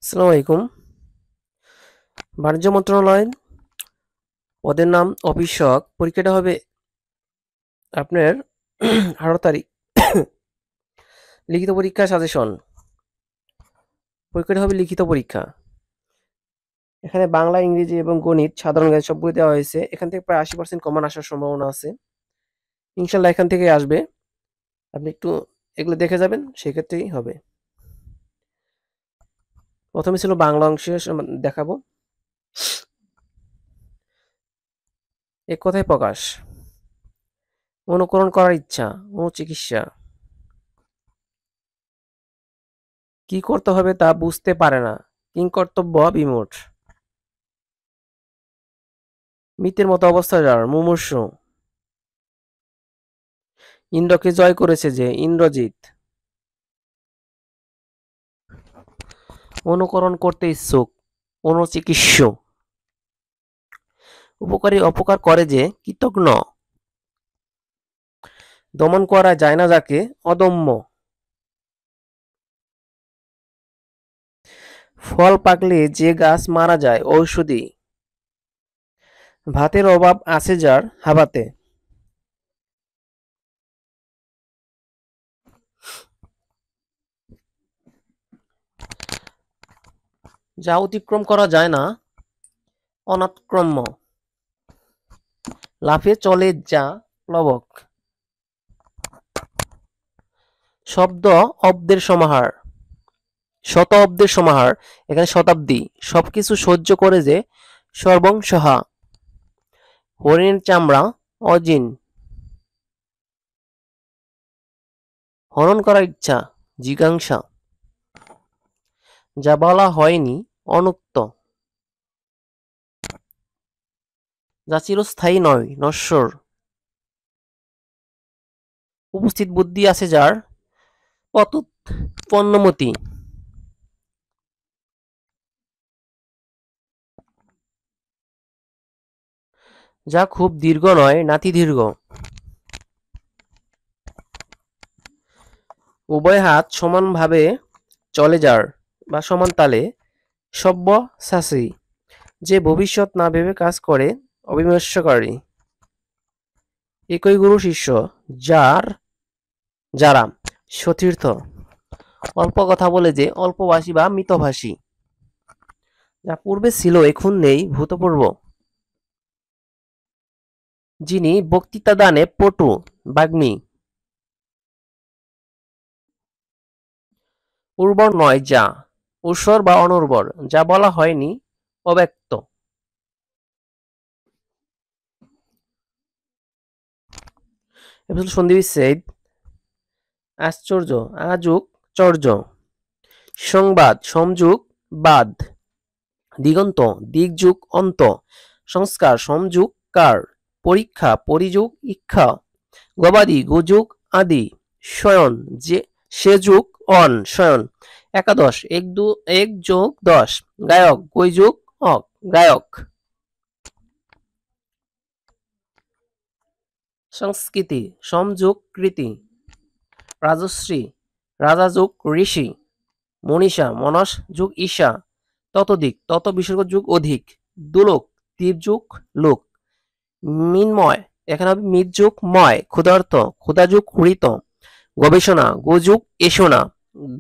আসসালামু আলাইকুম। বাণিজ্য মন্ত্রণালয় পদের নাম অফিস সহায়ক। পরীক্ষাটা হবে আপনার 18 তারিখ। লিখিত পরীক্ষা সাজেশন। পরীক্ষাটা হবে লিখিত পরীক্ষা। এখানে বাংলা, ইংরেজি এবং গণিত, সাধারণ জ্ঞান সবগুলো দেওয়া হয়েছে। এখান থেকে প্রায় 80% কমন আসার সম্ভাবনা আছে। ইনশাল্লাহ এখান থেকেই আসবে। আপনি একটু এগুলো দেখে যাবেন, সেক্ষেত্রেই হবে। প্রথমে ছিল বাংলা অংশে দেখাবো। এক কথায় প্রকাশ। অনুকরণ করার ইচ্ছা, অনুচিকিৎসা। কি করতে হবে তা বুঝতে পারে না, কিংকর্তব্য বিমূঢ়। মৃতের মতো অবস্থা যার, মুমূর্ষু। ইন্দ্রকে জয় করেছে যে, ইন্দ্রজিৎ। অনুকরণ করতে ইচ্ছুক, অনুচিকিৎস্য। উপকারী অপকার করে যে, কৃতঘ্ন। দমন করা যায় না যাকে, অদম্য। ফল পাকলে যে গাছ মারা যায়, ঔষধি। ভাতের অভাব আছে যার, হাবাতে। যা অতিক্রম করা যায় না, অনাৎক্রম্য। লাফে চলে যা, প্লবক। শব্দ অব্দের সমাহার, শত অব্দের সমাহার, এখানে শতাব্দী। সবকিছু সহ্য করে যে, সর্বংসহা। হরিণের চামড়া, অজিন। হরণ করার ইচ্ছা, জিজ্ঞাসা। যা বলা হয়নি, অনুক্ত। যা চিরস্থায়ী নয়, নশ্বর। উপস্থিত বুদ্ধি আছে যার, পণ্যমতি। যা খুব দীর্ঘ নয়, নাতিদীর্ঘ। উভয় হাত সমানভাবে চলে যার, বা সমান তালে, সব্যসাচী। যে ভবিষ্যৎ না ভেবে কাজ করে, অবিমর্শকারী। একই গুরু শিষ্য, যারা সতীর্থ। অল্প কথা বলে যে, অল্পভাষী বা মিতভাষী। যা পূর্বে ছিল এখন নেই, ভূতপূর্ব। যিনি বক্তৃতা দানে পটু, বাগ্মী। উর্বর নয় যা, ঊষর বা অনুর্বর। যা বলা হয়নি, অব্যক্ত। সন্ধিবিচ্ছেদ। আশ্চর্য, আযুক, চর্য। সংবাদ, সমযুগ, বাদ। দিগন্ত, দিগ্যুগ, অন্ত। সংস্কার, সমযুগ, কার। পরীক্ষা, পরিযুগ, ইক্ষা। গবাদি, গোযুগ, আদি। শয়ন, যে সে যুগ, অন, শয়ন। একাদশ, এক যোগ 10। গায়ক, গৈযুগ, অক, গায়ক। সংস্কৃতি, সমযুগ, কৃতি। রাজশ্রী, রাজা যুগ, ঋষি। মনীষা, মনস যুগ, ঈশা। ততোধিক, তত বিসর্গ যুগ, অধিক। দুলোক, তীর যুগ, লোক। মিনময়, এখানে হবে মিত যুগ, ময়। ক্ষুধার্ত, ক্ষুধাযুগ, হৃত। গবেষণা, গোযুগ, এসোনা।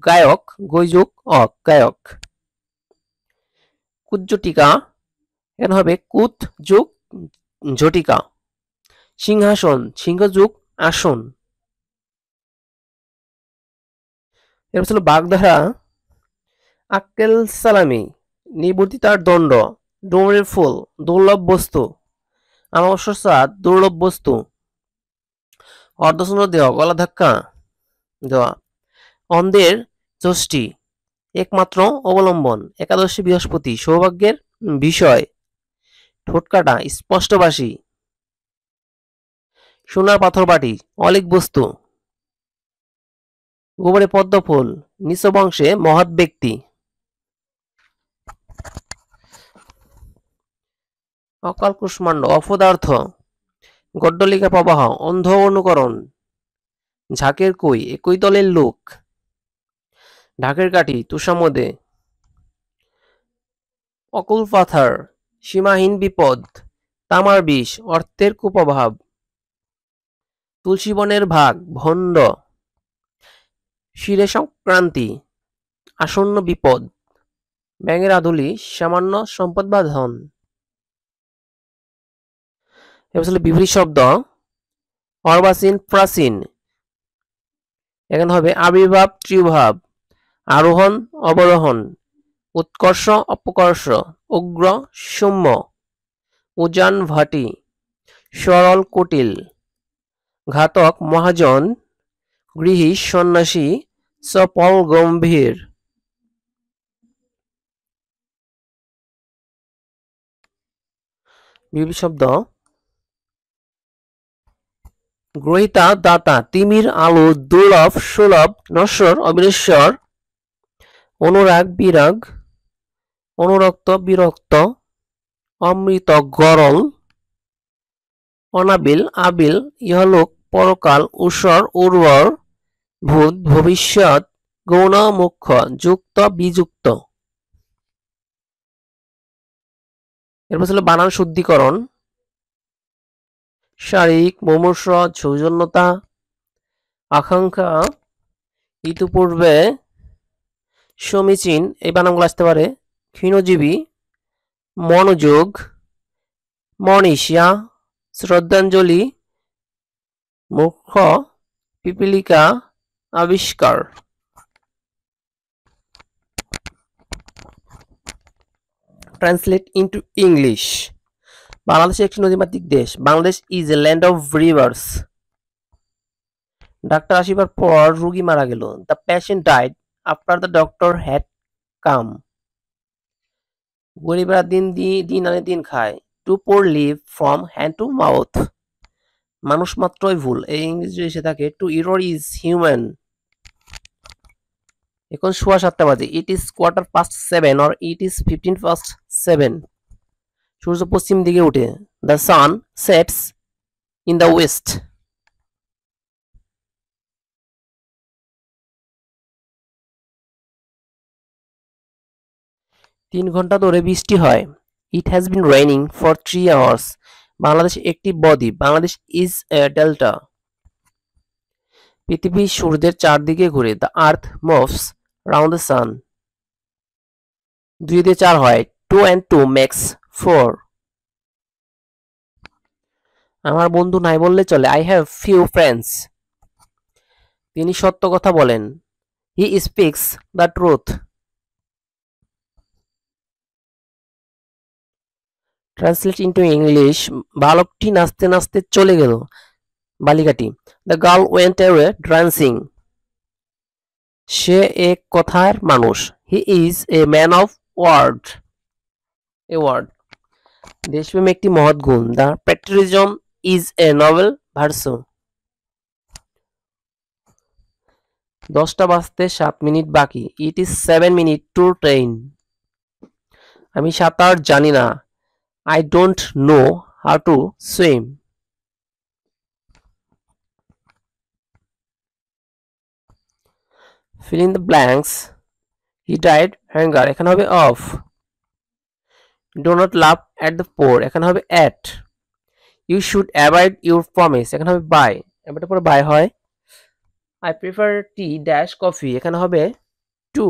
গায়ক, গৈযুগ, অক, গায়ক। কুজ্জটিকা, এখানে হবে কুত যুগ, ঝটিকা। সিংহাসন, সিংহযুগ, আসন। এরপর ছিল বাগধারা। আক্কেল সালামি, নিবর্তিতার দণ্ড। ডুমুরের ফুল, দুর্লভ বস্তু। আমাবস্যার চাঁদ, দুর্লভ বস্তু। অর্ধচন্দ্র দেওয়া, গলা ধাক্কা দেওয়া। অন্ধের যষ্টি, একমাত্র অবলম্বন। একাদশী বৃহস্পতি, সৌভাগ্যের বিষয়। ঠোঁটকাটা, স্পষ্টভাষী। সোনার পাথর বাটি, অলিক বস্তু। গোবরে পদ্ম ফুল, নিচ বংশে মহৎ ব্যক্তি। অকাল কুষ্মাণ্ড, অপদার্থ। গড্ডলিকা প্রবাহ, অন্ধ অনুকরণ। ঝাঁকের কই, একই দলের লোক। ঢাকের কাঠি, তুষামদে। অকুল পাথার, সীমাহীন বিপদ, তামার বিষ, অর্থের কুপ্রভাব, তুলসী বনের ভাগ, ভণ্ড, শিরে সংক্রান্তি, আসন্ন বিপদ, ব্যাঙের আদুলি, সামান্য সম্পদ বা ধন। এবার হলো বিপরীত শব্দ, অর্বাচীন, প্রাচীন, এখানে হবে আবির্ভাব, ত্রিভাব, আরোহণ, অবরোহণ, উৎকর্ষ, অপকর্ষ, উগ্র, সৌম্য, উজান, ভাটি, সরল, কুটিল, ঘাতক, মহাজন, গৃহী, সন্ন্যাসী, চপল, গম্ভীর। বিপরীত শব্দ, গ্রহিতা, দাতা, তিমির, আলো, দুর্লভ, সুলভ, নশ্বর, অবিনশ্বর, অনুরাগ, বিরাগ, অনুরক্ত, বিরক্ত, অমৃত, গরল, অনাবিল, আবিল, ইহলোক, পরকাল, ঊষর, উর্বর, ভূত, ভবিষ্যৎ, গৌণ, মুখ্য, যুক্ত, বিযুক্ত। এরপর ছিল বানান শুদ্ধিকরণ, শারীরিক, মুমূর্ষ, সৌজন্যতা, আকাঙ্ক্ষা, ইতিপূর্বে, সমীচীন, এই বানানগুলো আসতে পারে, ক্ষীণজীবী, মনোযোগ, মনীষা, শ্রদ্ধাঞ্জলি, মুখ্য, পিপীলিকা, আবিষ্কার। Translate into English. বাংলাদেশ একটি নদীমাতৃক দেশ। Bangladesh is a land of rivers. Doctor আসিবার পর রোগী মারা গেল। The patient died after the doctor had come. গরিবরা দিন আনে দিন খায়। To poor live from hand to mouth. মানুষ মাত্রই ভুল, এই ইংরেজি এসে থাকে টু ইরর ইজ হিউম্যান। এখন সোয়া 7টা বাজে। It is 7:15 or it is 7:15। সূর্য পশ্চিম দিকে উঠে। The sun sets in the West. 3 ঘন্টা ধরে বৃষ্টি হয়। It has been raining for 3 hours. Bangladesh একটি বদ্বীপ। Bangladesh is A delta. পৃথিবী সূর্যের চারদিকে ঘুরে। The earth moves round the sun. 2 দিয়ে 4 হয়। 2 and 2 makes 4। আমার বন্ধু নাই বললে চলে। I have few friends. তিনি সত্য কথা বলেন। He speaks the truth. Translate into English. বালকটি নাচতে নাচতে চলে গেল। বালিকাটি। The girl went away dancing. সে এক কথার মানুষ। He is a man of word. A word. দেশপ্রেম একটি মহৎ গুণ। The patriotism is a noble virtue. 10টা বাজতে 7 মিনিট বাকি। It is 7 minute to train. আমি সাঁতার জানি না। I don't know how to swim. Fill in the blanks. He died hunger, এখানে হবে of. Do not laugh at the poor, এখানে হবে at. You should avoid your promise, এখানে হবে by. এবারে পরে by হয়। I prefer tea dash coffee, এখানে হবে to.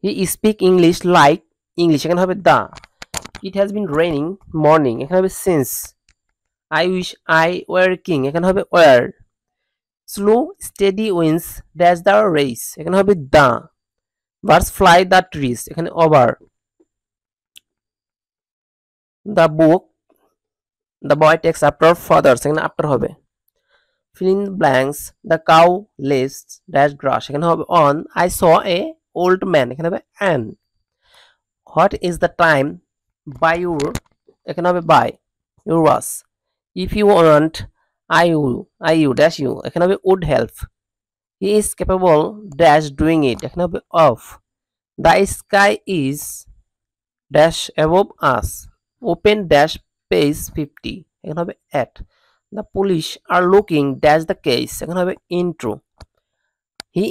He speak English like English, এখানে হবে the. It has been raining morning, এখানে হবে since. I wish I were king, এখানে হবে were. Slow steady winds dash the race, এখানে হবে the. Birds fly the trees, এখানে over. The boy takes after fathers, এখানে after হবে। Fill in the blanks. The cow lays dash grass, এখানে হবে on. I saw a old man, এখানে হবে an. What is the time by your, এখানে হবে by your was. If you want I you dash you, এখানে হবে would help. He is capable dash doing it, এখানে হবে of. The sky is dash above us. Open dash page 50, এখানে হবে at. The police are looking dash the case, এখানে হবে into. He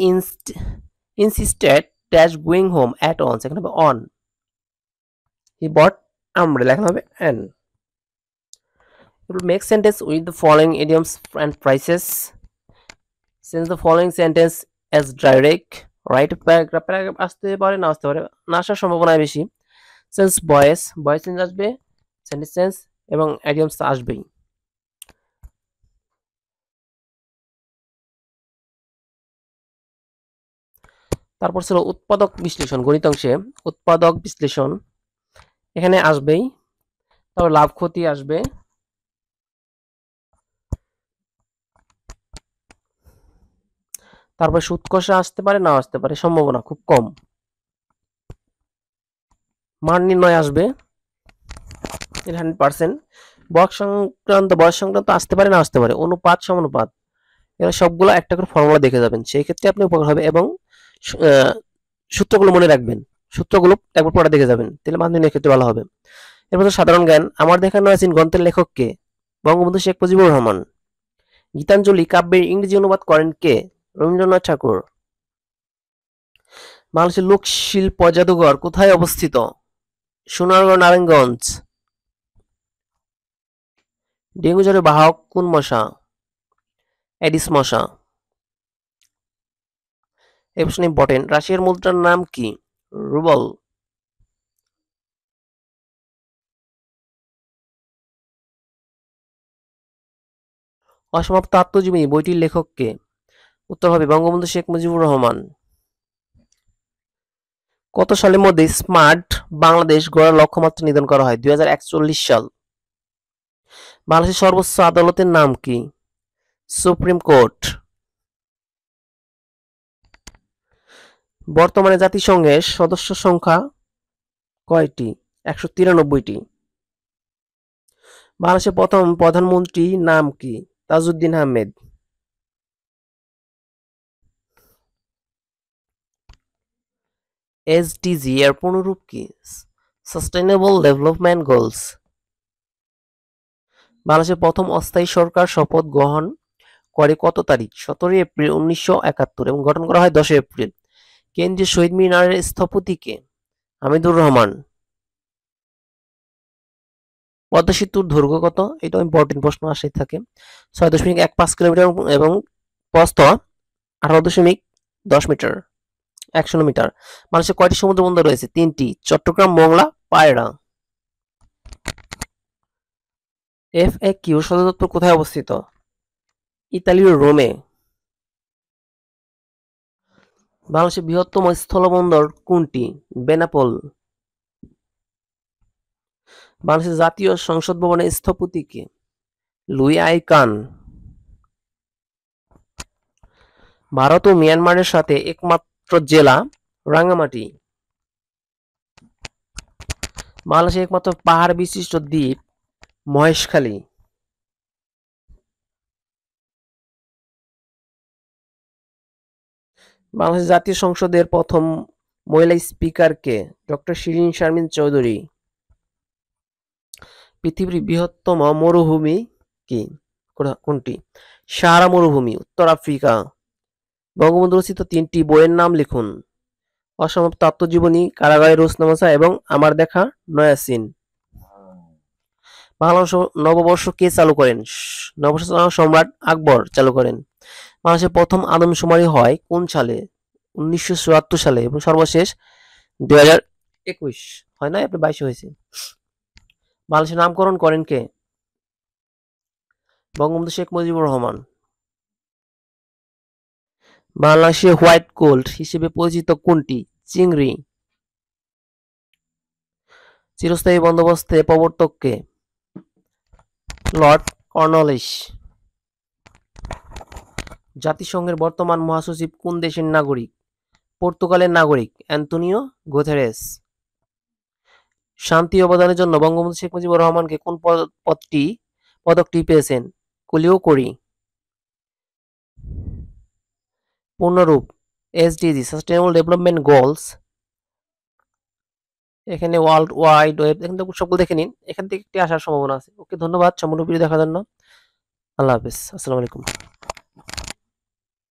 insisted dash going home at once, এখানে হবে on. He bought umbrella, এখানে হবে an. Make sentence with the following idioms and phrases. Since the following sentence as direct, write a paragraph, paragraph আসতে পারে না আসতে পারে, না আসার সম্ভাবনা বেশি। সেন্স ভয়েস, ভয়েস চেঞ্জ আসবে, সেন্টেন্স চেঞ্জ এবং ইডিয়মস আসবেই। তারপর ছিল উৎপাদক বিশ্লেষণ, গণিতাংশে উৎপাদক বিশ্লেষণ এখানে আসবেই। তারপর লাভ ক্ষতি আসবে, তারপর সুদ কষা আসতে পারে না আসতে পারে, সম্ভাবনা খুব কম। মান নির্ণয় আসবে 100%। বয়স সংক্রান্ত আসতে পারে না আসতে পারে, অনুপাত সমানুপাত, এরা সবগুলো একটা করে ফর্মুলা দেখে যাবেন, সেই ক্ষেত্রে আপনি উপকার হবে। এবং সূত্রগুলো মনে রাখবেন, সূত্রগুলো একবার পড়া দেখে যাবেন, তাহলে মান নির্ণয়ের ক্ষেত্রে ভালো হবে। এরপর সাধারণ জ্ঞান, আমার দেখানো আছে গ্রন্থের লেখক কে? বঙ্গবন্ধু শেখ মুজিবুর রহমান। গীতাঞ্জলি কাব্যের ইংরেজি অনুবাদ করেন কে? রবীন্দ্রনাথ ঠাকুর। বাংলাদেশের লোক শিল্প জাদুঘর কোথায় অবস্থিত? সোনারগাঁও, নারায়ণগঞ্জ। ডেঙ্গু জ্বরের বাহক কোন মশা? এডিস মশা। এই প্রশ্ন ইম্পর্টেন্ট। রাশিয়ার মুদ্রার নাম কি? রুবল। অসমাপ্ত আত্মজীবনী বইটির লেখক কে? উত্তর হবে বঙ্গবন্ধু শেখ মুজিবুর রহমান। কত সালের মধ্যে স্মার্ট বাংলাদেশ গড়ার লক্ষ্যমাত্রা নির্ধারণ করা হয়? 2041 সাল। বাংলাদেশের সর্বোচ্চ আদালতের নাম কি? Supreme court. বর্তমানে জাতিসংঘের সদস্য সংখ্যা কয়টি? 193টি। বাংলাদেশের প্রথম প্রধানমন্ত্রী নাম কি? তাজউদ্দিন আহমেদ। এসডিজি এর পূর্ণরূপ কি? Sustainable development goals. বাংলাদেশের প্রথম অস্থায়ী সরকার শপথ গ্রহণ করে কত তারিখ? 17 এপ্রিল 1971 এবং গঠন করা হয় 10 এপ্রিল। কেন্দ্রীয় শহীদ মিনারের স্থপতি কে? হামিদুর রহমান। পদ্মা সেতুর দৈর্ঘ্য কত? এটা ইম্পর্টেন্ট প্রশ্ন আসে থাকে। 6.15 কিলোমিটার এবং প্রস্থ 18.10 মিটার, 100 মিটার। বাংলাদেশে কয়টি সমুদ্র বন্দর রয়েছে? 3টি, চট্টগ্রাম, মোংলা, পায়রা। FAQ সদর দপ্তর কোথায় অবস্থিত? ইতালির রোমে। বাংলাদেশের বৃহত্তম স্থলবন্দর কোনটি? বেনাপোল। বাংলাদেশের জাতীয় সংসদ ভবনের স্থপতি কে? লুই আই কান। ভারত ও মিয়ানমারের সাথে একমাত্র জেলা রাঙ্গামাটি। বাংলাদেশের একমাত্র পাহাড় বিশিষ্ট দ্বীপ মহেশখালী। বাংলাদেশ জাতীয় সংসদের প্রথম মহিলা স্পিকার কে? ডক্টর শিরিন শারমিন চৌধুরী। পৃথিবীর বৃহত্তম মরুভূমি কি? কোনটি? সাহারা মরুভূমি, উত্তর আফ্রিকা। বঙ্গবন্ধু রচিত 3টি বইয়ের নাম লিখুন। অসমাপ্ত আত্মজীবনী, কারাগারের রোজনামচা এবং আমার দেখা নয়াসিন। বাংলা নববর্ষ কে চালু করেন? নববর্ষ সম্রাট আকবর চালু করেন। বাংলাদেশের প্রথম আদমশুমারি হয় কোন সালে? 1974 সালে এবং সর্বশেষ 2021 হয় না, আপনি 22 হয়েছে। বাংলাদেশের নামকরণ করেন কে? বঙ্গবন্ধু শেখ মুজিবুর রহমান। বাংলাদেশে হোয়াইট গোল্ড হিসেবে পরিচিত কোনটি? চিংড়ি। চিরস্থায়ী বন্দোবস্তে প্রবর্তক কে? Lord Cornwallis. জাতিসংঘের বর্তমান মহাসচিব কোন দেশের নাগরিক? পর্তুগালের নাগরিক অ্যান্তোনিও গুতেরেস। শান্তি অবদানের জন্য বঙ্গবন্ধু শেখ মুজিবুর রহমানকে কোন পদকটি পেয়েছেন? কুলিও করি। পূর্ণরূপ এসডিজি সাস্টেইনেবল ডেভেলপমেন্ট গোলস। এখানে ওয়ার্ল্ড ওয়াইড ওয়েব, এখান থেকে সবগুলো দেখে নিন, এখান থেকে একটি আসার সম্ভাবনা আছে। ওকে, ধন্যবাদ সম্পূর্ণ ভিডিও দেখার জন্য। আল্লাহ হাফেজ, আসসালামু আলাইকুম।